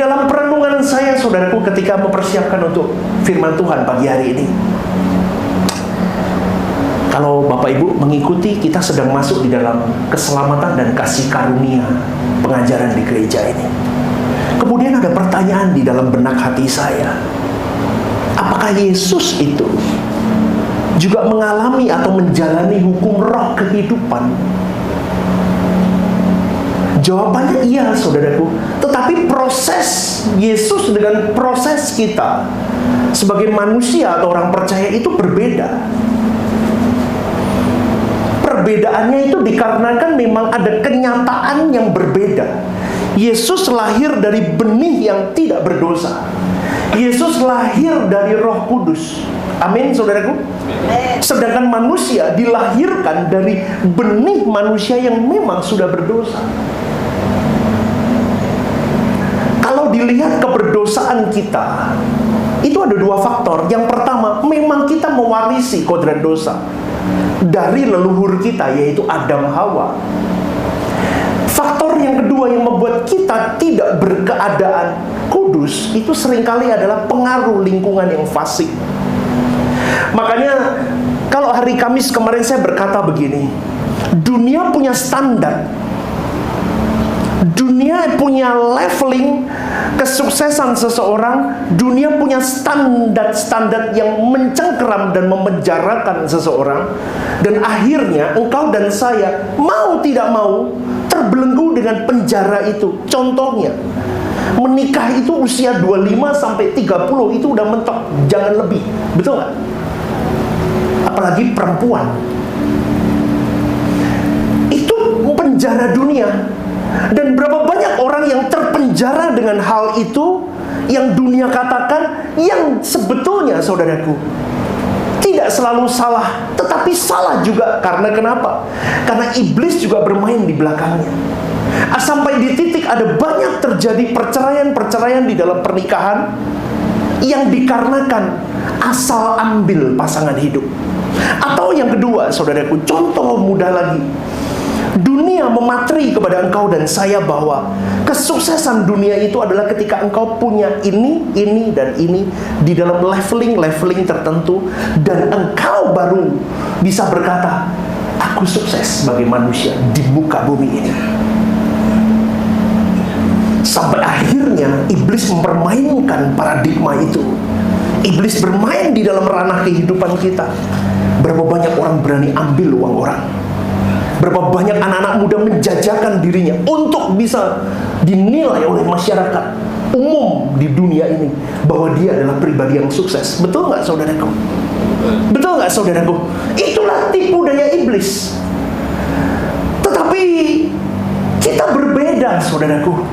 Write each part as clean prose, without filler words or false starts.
dalam perenungan saya, saudaraku, ketika mempersiapkan untuk firman Tuhan pagi hari ini, kalau Bapak Ibu mengikuti, kita sedang masuk di dalam keselamatan dan kasih karunia pengajaran di gereja ini. Kemudian ada pertanyaan di dalam benak hati saya. Apakah Yesus itu juga mengalami atau menjalani hukum roh kehidupan? Jawabannya iya, saudaraku. Tetapi proses Yesus dengan proses kita sebagai manusia atau orang percaya itu berbeda. Perbedaannya itu dikarenakan memang ada kenyataan yang berbeda. Yesus lahir dari benih yang tidak berdosa. Yesus lahir dari Roh Kudus. Amin, saudaraku. Sedangkan manusia dilahirkan dari benih manusia yang memang sudah berdosa. Kalau dilihat keberdosaan kita, itu ada dua faktor. Yang pertama, memang kita mewarisi kodrat dosa dari leluhur kita, yaitu Adam Hawa. Faktor yang kedua yang membuat kita tidak berkeadaan kudus, itu seringkali adalah pengaruh lingkungan yang fasik. Makanya kalau hari Kamis kemarin saya berkata begini, dunia punya standar, dunia punya leveling kesuksesan seseorang, dunia punya standar-standar yang mencengkeram dan memenjarakan seseorang. Dan akhirnya engkau dan saya mau tidak mau terbelenggu dengan penjara itu. Contohnya, menikah itu usia 25 sampai 30 itu udah mentok, jangan lebih. Betul nggak? Apalagi perempuan. Itu penjara dunia. Dan berapa banyak orang yang terpenjara dengan hal itu, yang dunia katakan, yang sebetulnya, saudaraku, tidak selalu salah, tetapi salah juga. Karena kenapa? Karena iblis juga bermain di belakangnya. Sampai di titik ada banyak terjadi perceraian-perceraian di dalam pernikahan yang dikarenakan asal ambil pasangan hidup. Atau yang kedua, saudaraku, contoh mudah lagi, dunia memateri kepada engkau dan saya bahwa kesuksesan dunia itu adalah ketika engkau punya ini, dan ini di dalam leveling tertentu, dan engkau baru bisa berkata, aku sukses sebagai manusia di muka bumi ini. Sampai akhirnya iblis mempermainkan paradigma itu. Iblis bermain di dalam ranah kehidupan kita. Berapa banyak orang berani ambil uang orang? Berapa banyak anak-anak muda menjajakan dirinya untuk bisa dinilai oleh masyarakat umum di dunia ini bahwa dia adalah pribadi yang sukses. Betul nggak, saudaraku? Betul nggak, saudaraku? Itulah tipu daya iblis. Tetapi kita berbeda, saudaraku.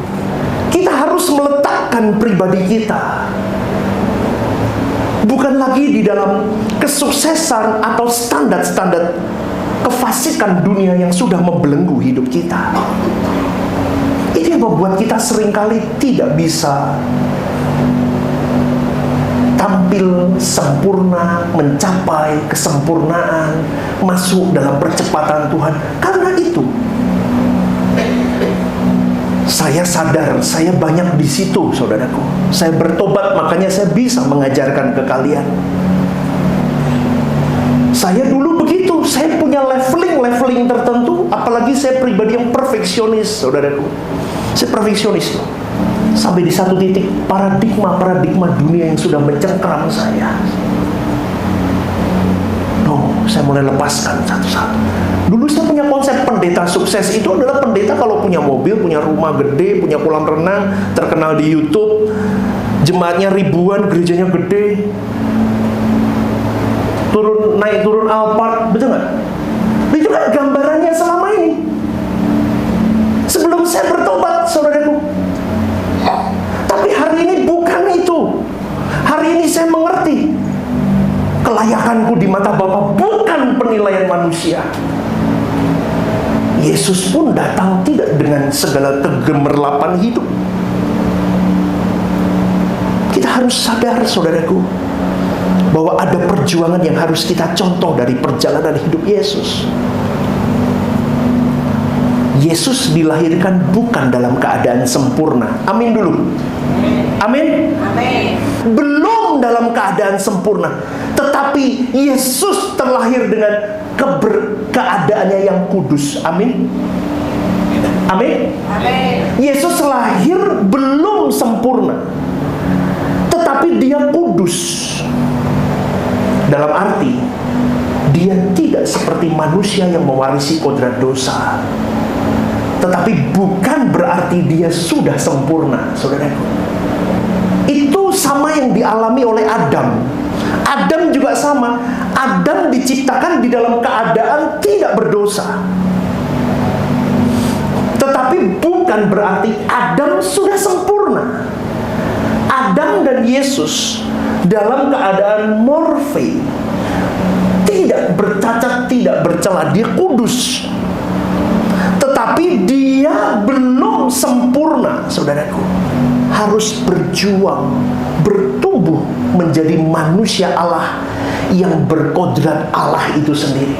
Kita harus meletakkan pribadi kita bukan lagi di dalam kesuksesan atau standar-standar kefasikan dunia yang sudah membelenggu hidup kita. Itu yang membuat kita seringkali tidak bisa tampil sempurna, mencapai kesempurnaan, masuk dalam percepatan Tuhan. Karena itu, saya sadar, saya banyak di situ, saudaraku. Saya bertobat, makanya saya bisa mengajarkan ke kalian. Saya dulu begitu, saya punya leveling tertentu, apalagi saya pribadi yang perfeksionis, saudaraku. Saya perfeksionis. Sampai di satu titik, paradigma dunia yang sudah mencengkeram saya. Saya mulai lepaskan satu-satu. Dulu saya punya konsep pendeta sukses itu adalah pendeta kalau punya mobil, punya rumah gede, punya kolam renang, terkenal di YouTube, jemaatnya ribuan, gerejanya gede, naik turun Alphard, betul nggak? Itu kan gambarannya selama ini. Sebelum saya bertobat, saudaraku. Tapi hari ini bukan itu. Hari ini saya mengerti kelayakanku di mata Bapa bukan penilaian manusia. Yesus pun datang tidak dengan segala kegemerlapan hidup. Kita harus sadar, saudaraku, bahwa ada perjuangan yang harus kita contoh dari perjalanan hidup Yesus. Yesus dilahirkan bukan dalam keadaan sempurna. Amin dulu. Amin. Amin. Belum dalam keadaan sempurna, tetapi Yesus terlahir dengan keadaannya yang kudus. Amin. Amin. Amin. Yesus lahir belum sempurna, tetapi dia kudus. Dalam arti dia tidak seperti manusia yang mewarisi kodrat dosa. Tetapi bukan berarti dia sudah sempurna, saudaraku. Itu sama yang dialami oleh Adam. Adam juga sama. Adam diciptakan di dalam keadaan tidak berdosa. Tetapi bukan berarti Adam sudah sempurna. Adam dan Yesus dalam keadaan morfe, tidak bercacat, tidak bercela. Dia kudus, tetapi dia belum sempurna, saudaraku. Harus berjuang, bertumbuh menjadi manusia Allah yang berkodrat Allah itu sendiri.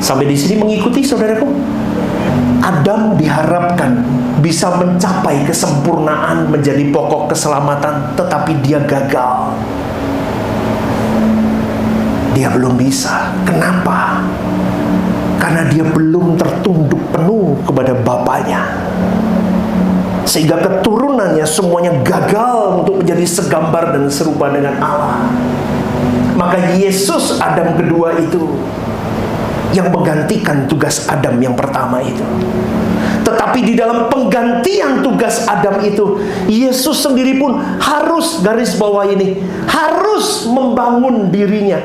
Sampai di sini mengikuti, saudaraku? Adam diharapkan bisa mencapai kesempurnaan menjadi pokok keselamatan, tetapi dia gagal. Dia belum bisa. Kenapa? Karena dia belum tertunduk penuh kepada Bapaknya, sehingga keturunannya semuanya gagal untuk menjadi segambar dan serupa dengan Allah. Maka Yesus Adam kedua itu yang menggantikan tugas Adam yang pertama itu. Tetapi di dalam penggantian tugas Adam itu, Yesus sendiri pun harus, garis bawah ini, harus membangun dirinya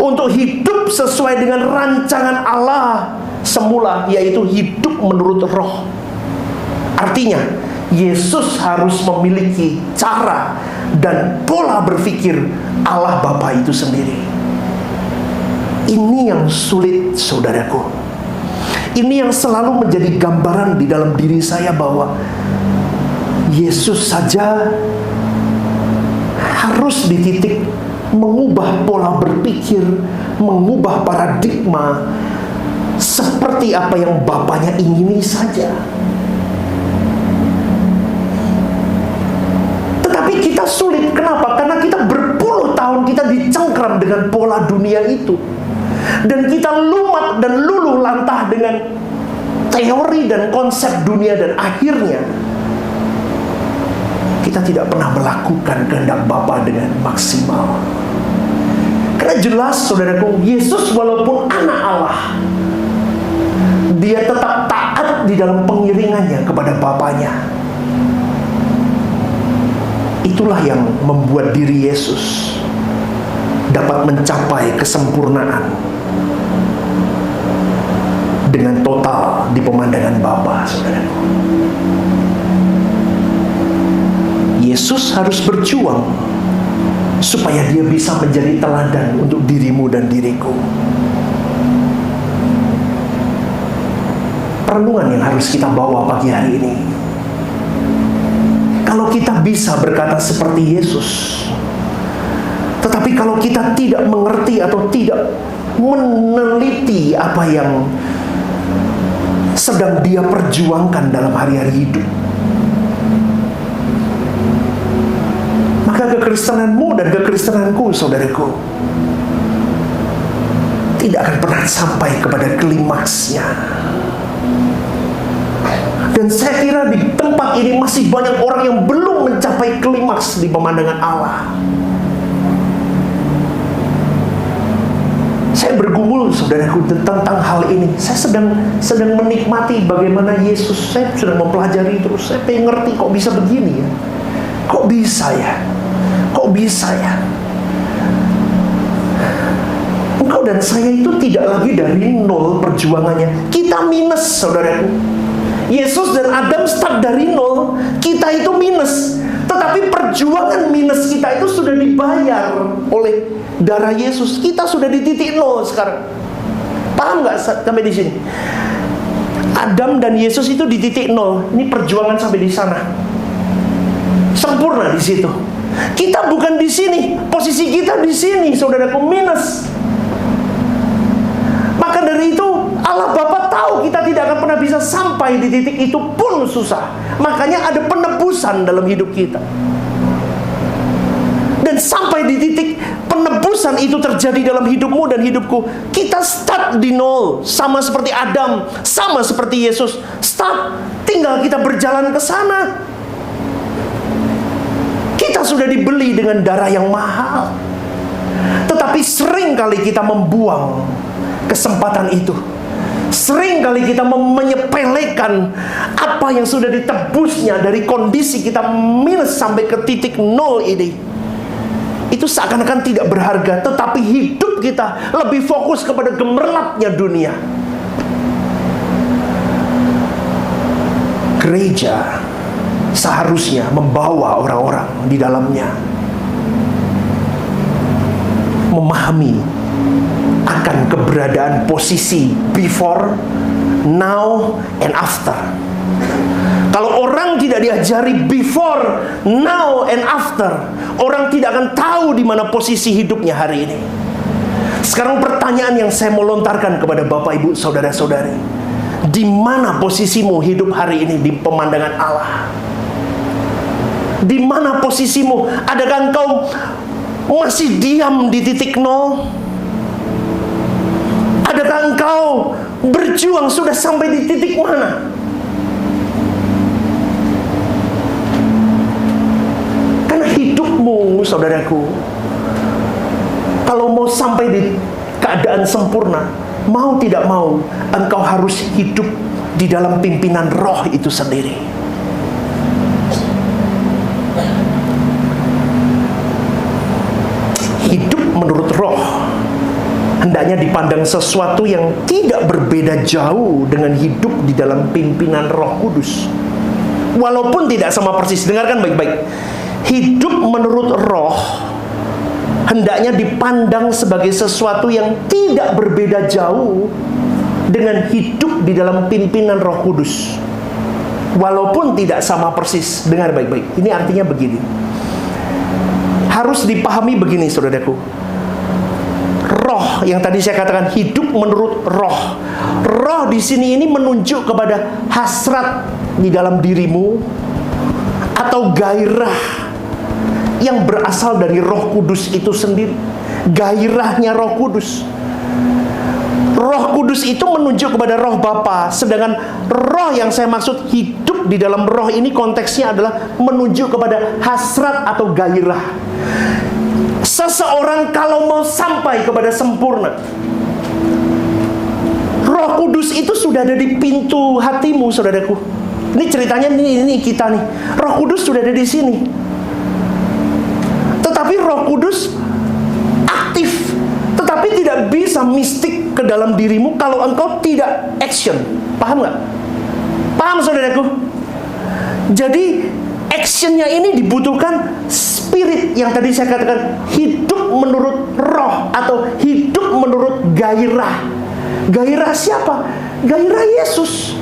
untuk hidup sesuai dengan rancangan Allah semula, yaitu hidup menurut roh. Artinya, Yesus harus memiliki cara dan pola berpikir Allah Bapa itu sendiri. Ini yang sulit, saudaraku. Ini yang selalu menjadi gambaran di dalam diri saya bahwa Yesus saja harus di titik mengubah pola berpikir, mengubah paradigma seperti apa yang Bapaknya ingini saja. Tetapi kita sulit. Kenapa? Karena kita berpuluh tahun kita dicengkram dengan pola dunia itu. Dan kita lumat dan luluh lantah dengan teori dan konsep dunia, dan akhirnya kita tidak pernah melakukan kehendak Bapa dengan maksimal. Karena jelas, saudaraku, Yesus walaupun anak Allah, dia tetap taat di dalam pengiringannya kepada Bapaknya. Itulah yang membuat diri Yesus dapat mencapai kesempurnaan dengan total di pemandangan Bapa, saudaraku. Yesus harus berjuang supaya dia bisa menjadi teladan untuk dirimu dan diriku. Perenungan yang harus kita bawa pagi hari ini. Kalau kita bisa berkata seperti Yesus, tetapi kalau kita tidak mengerti atau tidak meneliti apa yang sedang dia perjuangkan dalam hari-hari hidup, maka kekristenanmu dan kekristenanku, saudaraku, tidak akan pernah sampai kepada klimaksnya. Dan saya kira di tempat ini masih banyak orang yang belum mencapai klimaks di pemandangan Allah. Saya bergumul, saudaraku, tentang hal ini. Saya sedang menikmati bagaimana Yesus. Saya sedang mempelajari terus. Saya pengen ngerti, kok bisa begini ya? Kok bisa ya? Kok bisa ya? Engkau dan saya itu tidak lagi dari nol perjuangannya. Kita minus, saudaraku. Yesus dan Adam start dari nol. Kita itu minus. Tetapi perjuangan minus kita itu sudah dibayar oleh darah Yesus. Kita sudah di titik nol sekarang. Paham nggak sampai di sini? Adam dan Yesus itu di titik nol. Ini perjuangan sampai di sana. Sempurna di situ. Kita bukan di sini. Posisi kita di sini, saudaraku, minus. Maka dari itu Allah Bapa tahu kita tidak akan pernah bisa sampai di titik itu pun susah. Makanya ada penebusan dalam hidup kita. Dan sampai di titik penebusan itu terjadi dalam hidupmu dan hidupku, kita start di nol. Sama seperti Adam, sama seperti Yesus. Start, tinggal kita berjalan ke sana. Kita sudah dibeli dengan darah yang mahal. Tetapi sering kali kita membuang kesempatan itu. Sering kali kita menyepelekan apa yang sudah ditebusnya dari kondisi kita minus sampai ke titik nol ini. Itu seakan-akan tidak berharga, tetapi hidup kita lebih fokus kepada gemerlapnya dunia. Gereja seharusnya membawa orang-orang di dalamnya memahami akan keberadaan posisi before, now, and after. Kalau orang tidak diajari before, now, and after, orang tidak akan tahu di mana posisi hidupnya hari ini. Sekarang pertanyaan yang saya mau lontarkan kepada Bapak, Ibu, Saudara-saudari, di mana posisimu hidup hari ini di pemandangan Allah? Di mana posisimu? Adakah engkau masih diam di titik nol? Adakah engkau berjuang sudah sampai di titik mana? Karena hidupmu, saudaraku, kalau mau sampai di keadaan sempurna, mau tidak mau, engkau harus hidup di dalam pimpinan roh itu sendiri. Hidup menurut roh hendaknya dipandang sesuatu yang tidak berbeda jauh dengan hidup di dalam pimpinan Roh Kudus. Walaupun tidak sama persis, dengarkan baik-baik. Hidup menurut roh hendaknya dipandang sebagai sesuatu yang tidak berbeda jauh dengan hidup di dalam pimpinan Roh Kudus. Walaupun tidak sama persis. Dengar baik-baik. Ini artinya begini. Harus dipahami begini, saudaraku. Roh yang tadi saya katakan hidup menurut roh. Roh di sini ini menunjuk kepada hasrat di dalam dirimu atau gairah yang berasal dari Roh Kudus itu sendiri. Gairahnya Roh Kudus. Roh Kudus itu menunjuk kepada Roh Bapa, sedangkan roh yang saya maksud hidup di dalam roh ini konteksnya adalah menunjuk kepada hasrat atau gairah. Seseorang kalau mau sampai kepada sempurna, Roh Kudus itu sudah ada di pintu hatimu, saudaraku. Ini ceritanya ini kita nih. Roh Kudus sudah ada di sini. Tetapi Roh Kudus aktif, tetapi tidak bisa mistik ke dalam dirimu kalau engkau tidak action. Paham nggak? Paham, saudaraku? Jadi actionnya ini dibutuhkan spirit yang tadi saya katakan, hidup menurut roh atau hidup menurut gairah. Gairah siapa? Gairah Yesus.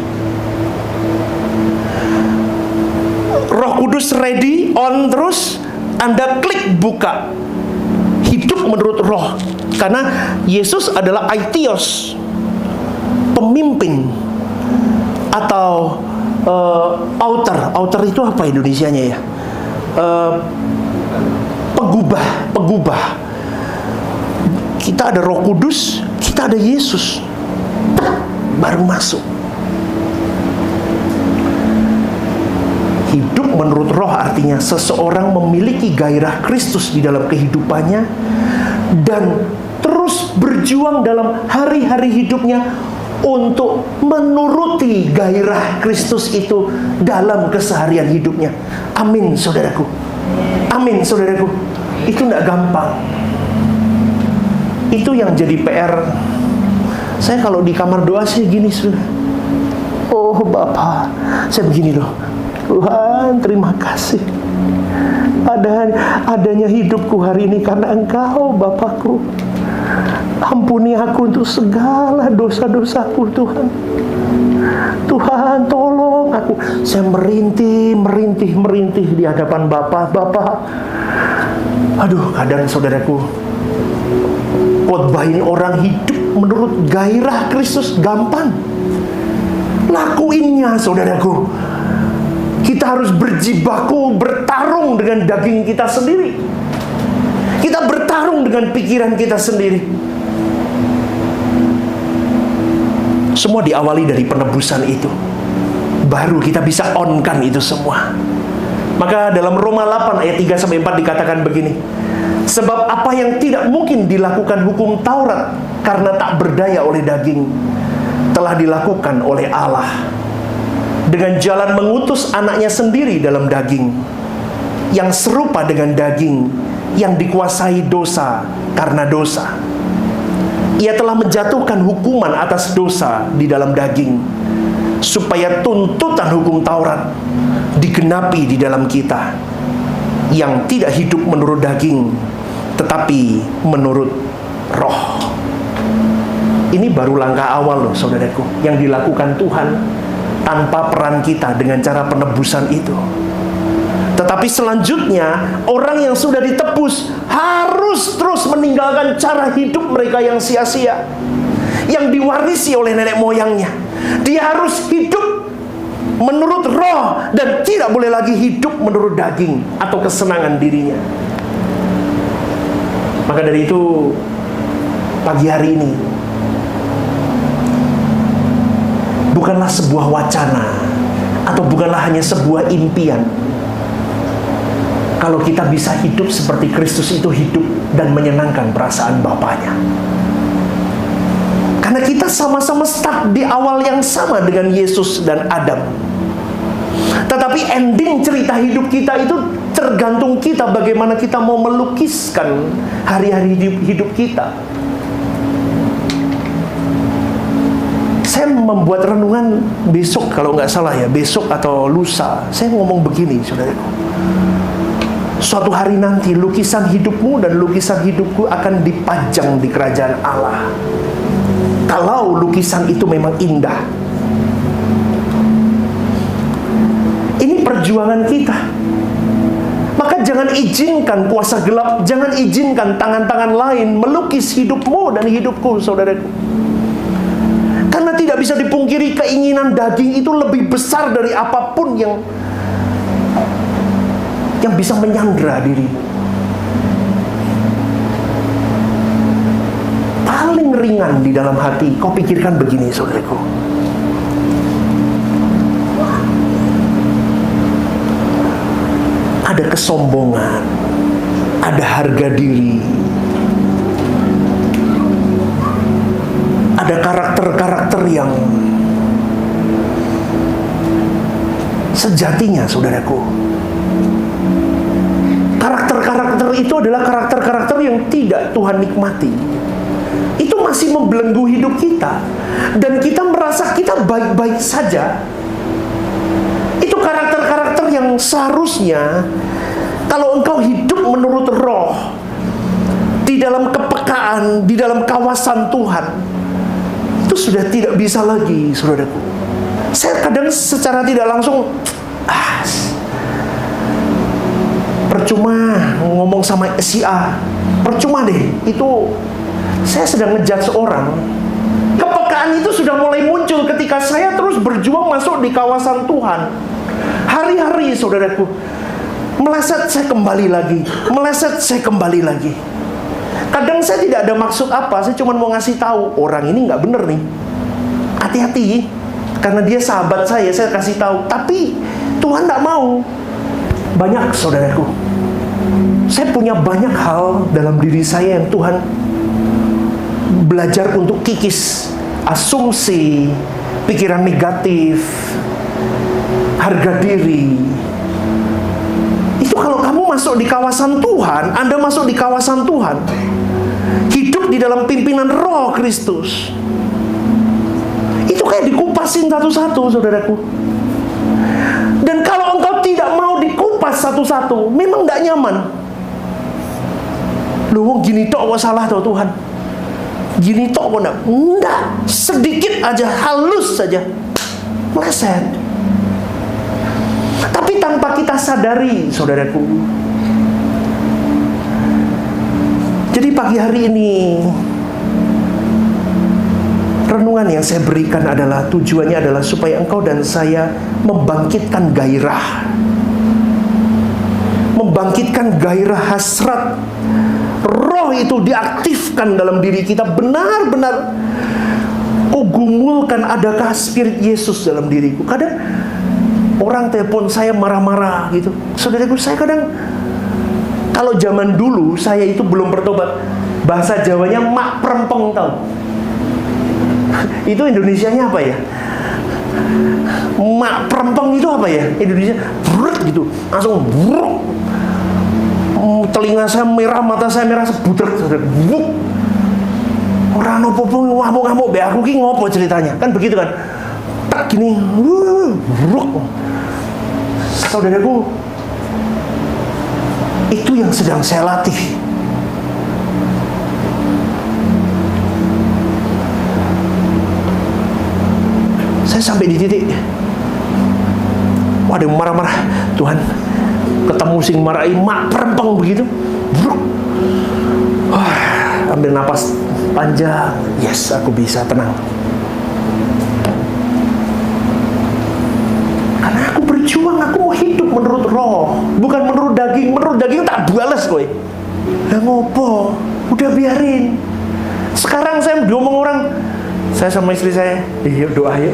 Roh Kudus ready, on terus, Anda klik buka. Hidup menurut roh. Karena Yesus adalah aitios, pemimpin atau author itu apa Indonesianya ya? Pegubah. Kita ada Roh Kudus, kita ada Yesus, baru masuk. Hidup menurut roh artinya seseorang memiliki gairah Kristus di dalam kehidupannya dan terus berjuang dalam hari-hari hidupnya untuk menuruti gairah Kristus itu dalam keseharian hidupnya. Amin, saudaraku. Amin, saudaraku. Itu tidak gampang. Itu yang jadi PR. Saya kalau di kamar doa saya gini, saudara. Oh Bapa, saya begini loh. Tuhan, terima kasih. Adanya hidupku hari ini karena Engkau, Bapakku. Ampuni aku untuk segala dosa-dosaku, Tuhan. Tuhan, tolong aku. Saya merintih di hadapan Bapa. Aduh, kadang saudaraku khotbahin orang hidup menurut gairah Kristus gampang. Lakuinnya, saudaraku. Kita harus berjibaku, bertarung dengan daging kita sendiri. Kita bertarung dengan pikiran kita sendiri. Semua diawali dari penebusan itu. Baru kita bisa on-kan itu semua. Maka dalam Roma 8 ayat 3-4 dikatakan begini. Sebab apa yang tidak mungkin dilakukan hukum Taurat karena tak berdaya oleh daging, telah dilakukan oleh Allah dengan jalan mengutus anaknya sendiri dalam daging, yang serupa dengan daging, yang dikuasai dosa karena dosa. Ia telah menjatuhkan hukuman atas dosa di dalam daging, supaya tuntutan hukum Taurat digenapi di dalam kita, yang tidak hidup menurut daging, tetapi menurut roh. Ini baru langkah awal loh, saudaraku, yang dilakukan Tuhan tanpa peran kita dengan cara penebusan itu. Tetapi selanjutnya, orang yang sudah ditebus harus terus meninggalkan cara hidup mereka yang sia-sia, yang diwarisi oleh nenek moyangnya. Dia harus hidup menurut roh dan tidak boleh lagi hidup menurut daging atau kesenangan dirinya. Maka dari itu, pagi hari ini bukanlah sebuah wacana atau bukanlah hanya sebuah impian. Kalau kita bisa hidup seperti Kristus itu hidup dan menyenangkan perasaan Bapaknya. Karena kita sama-sama stuck di awal yang sama dengan Yesus dan Adam. Tetapi ending cerita hidup kita itu tergantung kita bagaimana kita mau melukiskan hari-hari hidup kita. Saya membuat renungan besok, kalau nggak salah ya, besok atau lusa. Saya ngomong begini, saudaraku. Suatu hari nanti lukisan hidupmu dan lukisan hidupku akan dipajang di kerajaan Allah. Kalau lukisan itu memang indah. Ini perjuangan kita. Maka jangan izinkan kuasa gelap, jangan izinkan tangan-tangan lain melukis hidupmu dan hidupku, saudaraku. Karena tidak bisa dipungkiri, keinginan daging itu lebih besar dari apapun yang bisa menyandra diri. Paling ringan di dalam hati, kau pikirkan begini, saudaraku. Ada kesombongan, ada harga diri, ada karakter-karakter yang sejatinya, saudaraku, karakter-karakter itu adalah karakter-karakter yang tidak Tuhan nikmati. Itu masih membelenggu hidup kita, dan kita merasa kita baik-baik saja. Itu karakter-karakter yang seharusnya kalau engkau hidup menurut roh, di dalam kepekaan, di dalam kawasan Tuhan, itu sudah tidak bisa lagi, saudaraku. Saya kadang secara tidak langsung percuma ngomong sama si A, percuma deh, itu saya sedang ngejudge seorang. Kepekaan itu sudah mulai muncul ketika saya terus berjuang masuk di kawasan Tuhan. Hari-hari, saudaraku, meleset saya kembali lagi, meleset saya kembali lagi. Kadang saya tidak ada maksud apa, saya cuma mau ngasih tahu orang ini nggak bener nih, hati-hati, karena dia sahabat saya kasih tahu. Tapi Tuhan nggak mau. Banyak, saudaraku, saya punya banyak hal dalam diri saya yang Tuhan belajar untuk kikis. Asumsi, pikiran negatif, harga diri. Itu kalau kamu masuk di kawasan Tuhan, Anda masuk di kawasan Tuhan, hidup di dalam pimpinan Roh Kristus, itu kayak dikupasin satu-satu, saudaraku. Dan kalau engkau tidak mau dikupas satu-satu, memang tidak nyaman. Lu gini tok kok salah tuh Tuhan, gini tok kok enggak, sedikit aja, halus saja meleset. Tapi tanpa kita sadari, saudaraku. Jadi pagi hari ini renungan yang saya berikan adalah tujuannya adalah supaya engkau dan saya membangkitkan gairah. Membangkitkan gairah hasrat. Roh itu diaktifkan dalam diri kita. Benar-benar gumulkan, adakah Spirit Yesus dalam diriku. Kadang orang telepon saya marah-marah gitu. Saudaraku, saya kadang, kalau zaman dulu saya itu belum bertobat, bahasa Jawanya mak perempeng, tau. Itu Indonesianya apa ya? Mak perempeng itu apa ya? Indonesia brut gitu, langsung brut. Telinga saya merah, mata saya merah, sebutrek, buk. Orang nopo-nopo ngamuk-ngamuk, be aku ki ngopo ceritanya? Kan begitu kan? Tak gini, bruk. Saudaraku, itu yang sedang saya latih. Saya sampai di titik, waduh, marah-marah, Tuhan, ketemu sing marahi mak perempeng begitu, bruk. Ambil napas panjang, yes, aku bisa tenang. Karena aku berjuang, aku mau hidup menurut roh, bukan menurut daging. Menurut daging tak balas kowe. Lah ngopo? Udah biarin. Sekarang saya diomong orang, saya sama istri saya, yuk doa yuk.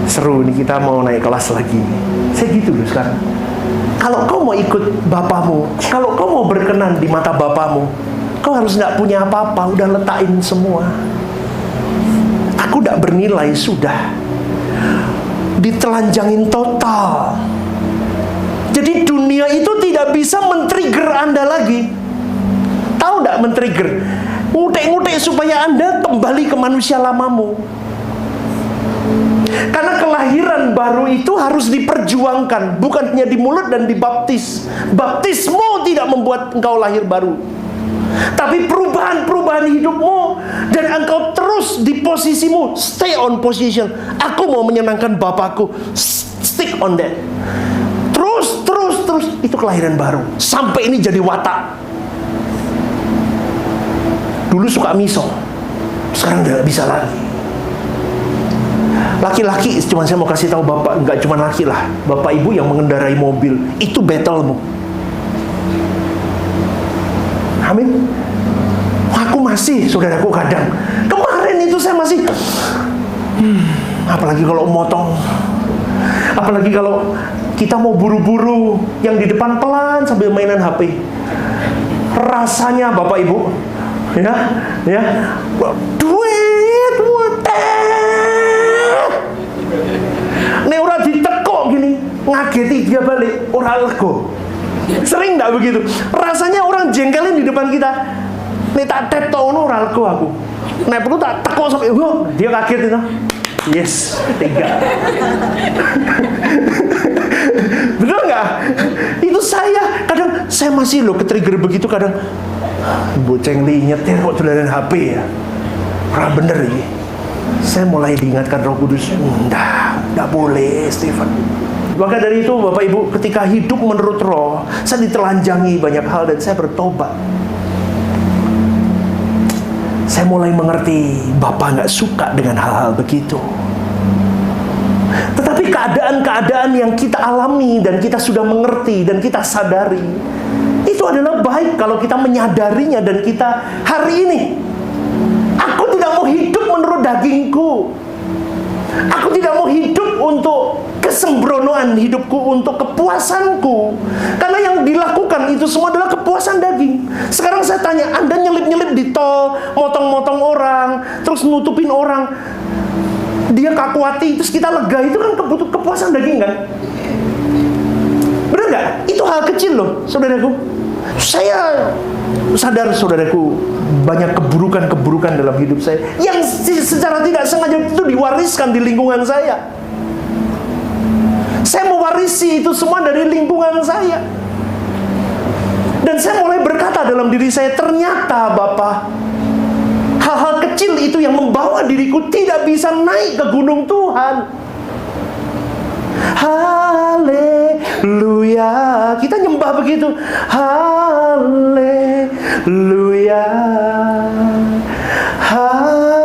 Seru nih, kita mau naik kelas lagi. Saya gitu loh sekarang. Kalau kau mau ikut bapamu, kalau kau mau berkenan di mata bapamu, kau harus nggak punya apa-apa, udah letakin semua. Aku nggak bernilai, sudah. Ditelanjangin total. Jadi dunia itu tidak bisa men-trigger Anda lagi. Tahu nggak men-trigger? Ngutek-ngutek supaya Anda kembali ke manusia lamamu. Karena kelahiran baru itu harus diperjuangkan, bukan hanya di mulut dan dibaptis. Baptismu tidak membuat engkau lahir baru, tapi perubahan hidupmu, dan engkau terus di posisimu. Stay on position. Aku mau menyenangkan Bapakku. Stick on that. Terus. Itu kelahiran baru. Sampai ini jadi watak. Dulu suka miso, sekarang udah bisa lagi. Laki-laki, cuma saya mau kasih tahu bapak, nggak cuma laki lah, bapak ibu yang mengendarai mobil, itu battlemu. Amin. Aku masih, saudaraku, kadang kemarin itu saya masih apalagi kalau motong, apalagi kalau kita mau buru-buru, yang di depan pelan sambil mainan HP. Rasanya bapak ibu, ya, duit, nek ora ditekok gini, ngageti dia balik, ora lego. Sering nggak begitu? Rasanya orang jengkelin di depan kita. Nek tak tetok ono ora lego aku. Nek perlu tak tekok sampai dia kaget itu. Yes, 3. Betul nggak? Itu saya. Kadang saya masih loh ke-trigger begitu kadang. Boceng li nyetir kok dolanan HP ya. Ora bener iki. Saya mulai diingatkan Roh Kudus, enggak boleh, Stephen. Maka dari itu, Bapak Ibu, ketika hidup menurut roh, saya ditelanjangi banyak hal dan saya bertobat. Saya mulai mengerti, Bapak nggak suka dengan hal-hal begitu. Tetapi keadaan-keadaan yang kita alami dan kita sudah mengerti dan kita sadari, itu adalah baik kalau kita menyadarinya dan kita hari ini, aku tidak mau hidup menurut dagingku. Aku tidak mau hidup untuk kesembronoan hidupku, untuk kepuasanku. Karena yang dilakukan itu semua adalah kepuasan daging. Sekarang saya tanya, Anda nyelip-nyelip di tol, motong-motong orang, terus nutupin orang, dia kakuati, terus kita lega, itu kan kepuasan daging kan? Benar nggak? Itu hal kecil loh, saudaraku. Saya sadar, saudaraku, banyak keburukan-keburukan dalam hidup saya yang secara tidak sengaja itu diwariskan di lingkungan saya. Saya mewarisi itu semua dari lingkungan saya. Dan saya mulai berkata dalam diri saya, ternyata Bapak, hal-hal kecil itu yang membawa diriku tidak bisa naik ke gunung Tuhan. Haleluya. Kita nyembah begitu. Haleluya. Haleluya.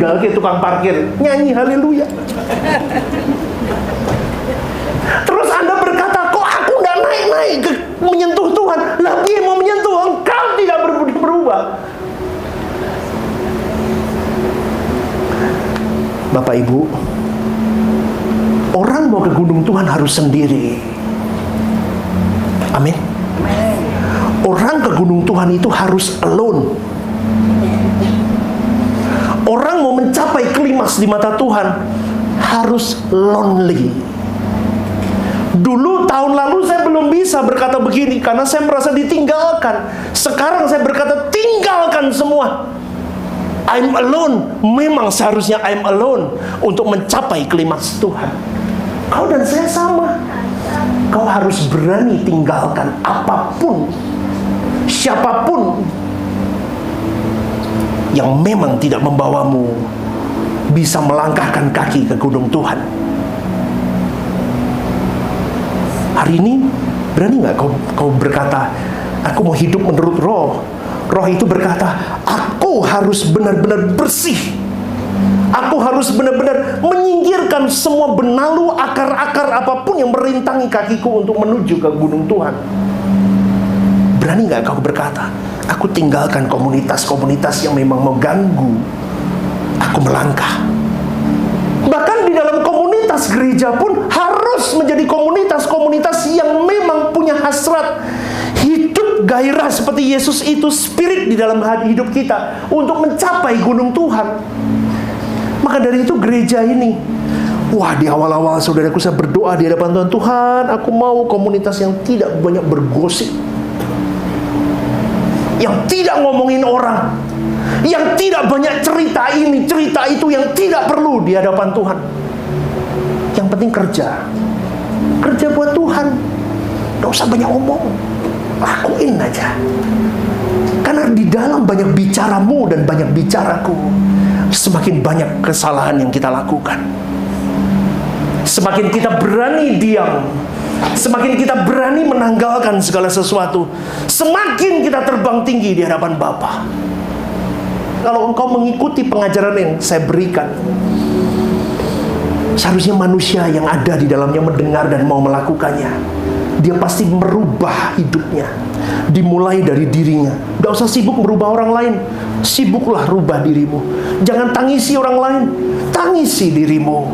tinggal ke tukang parkir, nyanyi haleluya. Terus Anda berkata, kok aku nggak naik-naik menyentuh Tuhan? Lah dia mau menyentuh, engkau tidak berubah. Bapak Ibu, orang mau ke gunung Tuhan harus sendiri. Amin. Orang ke gunung Tuhan itu harus alone. Orang mau mencapai klimaks di mata Tuhan harus lonely. Dulu tahun lalu saya belum bisa berkata begini karena saya merasa ditinggalkan. Sekarang saya berkata tinggalkan semua. I'm alone. Memang seharusnya I'm alone untuk mencapai klimaks Tuhan. Kau dan saya sama. Kau harus berani tinggalkan apapun, siapapun yang memang tidak membawamu bisa melangkahkan kaki ke gunung Tuhan. Hari ini berani nggak kau berkata, aku mau hidup menurut roh. Roh itu berkata, aku harus benar-benar bersih. Aku harus benar-benar menyingkirkan semua benalu, akar-akar apapun yang merintangi kakiku untuk menuju ke gunung Tuhan. Berani nggak kau berkata, aku tinggalkan komunitas-komunitas yang memang mengganggu aku melangkah. Bahkan di dalam komunitas gereja pun harus menjadi komunitas-komunitas yang memang punya hasrat hidup gairah seperti Yesus itu, spirit di dalam hidup kita untuk mencapai gunung Tuhan. Maka dari itu gereja ini, wah, di awal-awal saudaraku saya berdoa di hadapan Tuhan, Tuhan, aku mau komunitas yang tidak banyak bergosip, yang tidak ngomongin orang, yang tidak banyak cerita ini, cerita itu, yang tidak perlu di hadapan Tuhan. Yang penting kerja buat Tuhan. Gak usah banyak ngomong, lakuin aja. Karena di dalam banyak bicaramu dan banyak bicaraku, semakin banyak kesalahan yang kita lakukan. Semakin kita berani diam, semakin kita berani menanggalkan segala sesuatu, semakin kita terbang tinggi di hadapan Bapa. Kalau engkau mengikuti pengajaran yang saya berikan, seharusnya manusia yang ada di dalamnya mendengar dan mau melakukannya. Dia pasti merubah hidupnya, dimulai dari dirinya. Gak usah sibuk merubah orang lain, sibuklah rubah dirimu. Jangan tangisi orang lain, tangisi dirimu.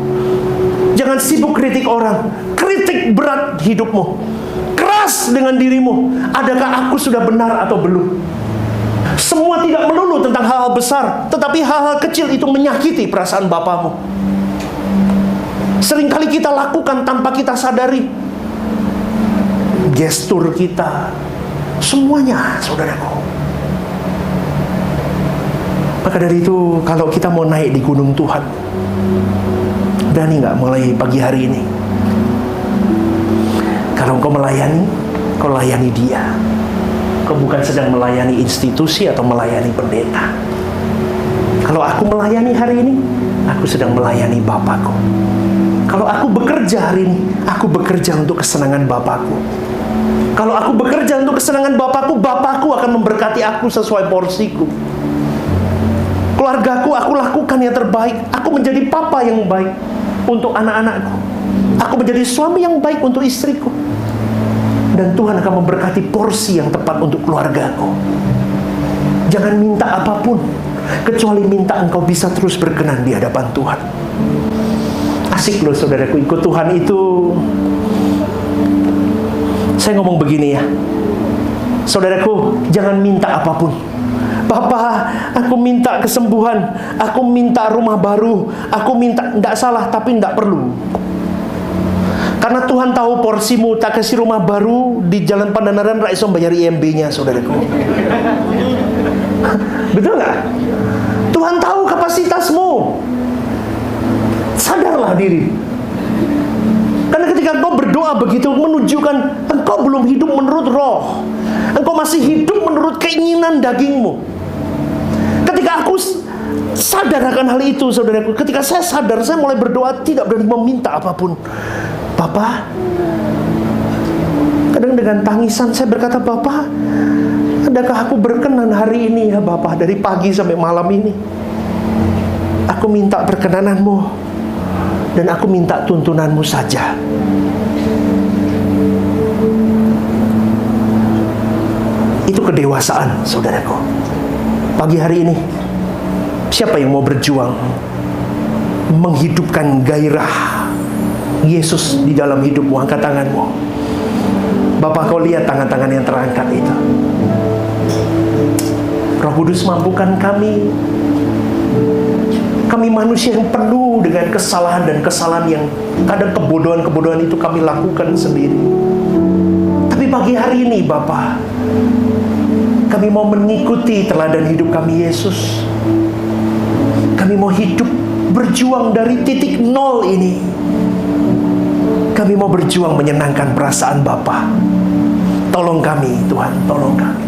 Jangan sibuk kritik orang, kritik berat hidupmu. Keras dengan dirimu, adakah aku sudah benar atau belum? Semua tidak melulu tentang hal-hal besar, tetapi hal-hal kecil itu menyakiti perasaan Bapamu. Seringkali kita lakukan tanpa kita sadari. Gestur kita, semuanya, saudaraku. Maka dari itu, kalau kita mau naik di gunung Tuhan, berani nggak mulai pagi hari ini? Kalau engkau melayani, kau layani Dia. Kau bukan sedang melayani institusi atau melayani pendeta. Kalau aku melayani hari ini, aku sedang melayani Bapakku. Kalau aku bekerja hari ini, aku bekerja untuk kesenangan Bapakku. Kalau aku bekerja untuk kesenangan Bapakku, Bapakku akan memberkati aku sesuai porsiku. Keluargaku, aku lakukan yang terbaik. Aku menjadi papa yang baik untuk anak-anakku. Aku menjadi suami yang baik untuk istriku. Dan Tuhan akan memberkati porsi yang tepat untuk keluargaku. Jangan minta apapun, kecuali minta engkau bisa terus berkenan di hadapan Tuhan. Asik loh saudaraku, ikut Tuhan itu. Saya ngomong begini ya, saudaraku, jangan minta apapun. Papa, aku minta kesembuhan, aku minta rumah baru, aku minta, tidak salah, tapi tidak perlu. Karena Tuhan tahu porsimu. Tak kasih rumah baru di Jalan Pandanaran, ra iso bayar IMB-nya, saudaraku. Betul nggak? Tuhan tahu kapasitasmu. Sadarlah diri. Karena ketika engkau berdoa begitu, menunjukkan engkau belum hidup menurut roh. Engkau masih hidup menurut keinginan dagingmu. Ketika aku sadar akan hal itu, saudaraku, ketika saya sadar, saya mulai berdoa, tidak berani meminta apapun. Papa, kadang dengan tangisan saya berkata, Papa, adakah aku berkenan hari ini ya Bapak, dari pagi sampai malam ini? Aku aku minta perkenananmu, dan aku minta tuntunanmu saja. Itu kedewasaan, saudaraku. Pagi hari ini, siapa yang mau berjuang menghidupkan gairah Yesus di dalam hidupmu? Angkat tanganmu. Bapak, kau lihat tangan-tangan yang terangkat itu. Roh Kudus, mampukan kami. Kami manusia yang penuh dengan kesalahan dan kesalahan yang kadang kebodohan-kebodohan itu kami lakukan sendiri. Tapi pagi hari ini, Bapak, kami mau mengikuti teladan hidup kami Yesus. Kami mau hidup berjuang dari titik nol ini. Kami mau berjuang menyenangkan perasaan Bapa. Tolong kami, Tuhan, tolong kami.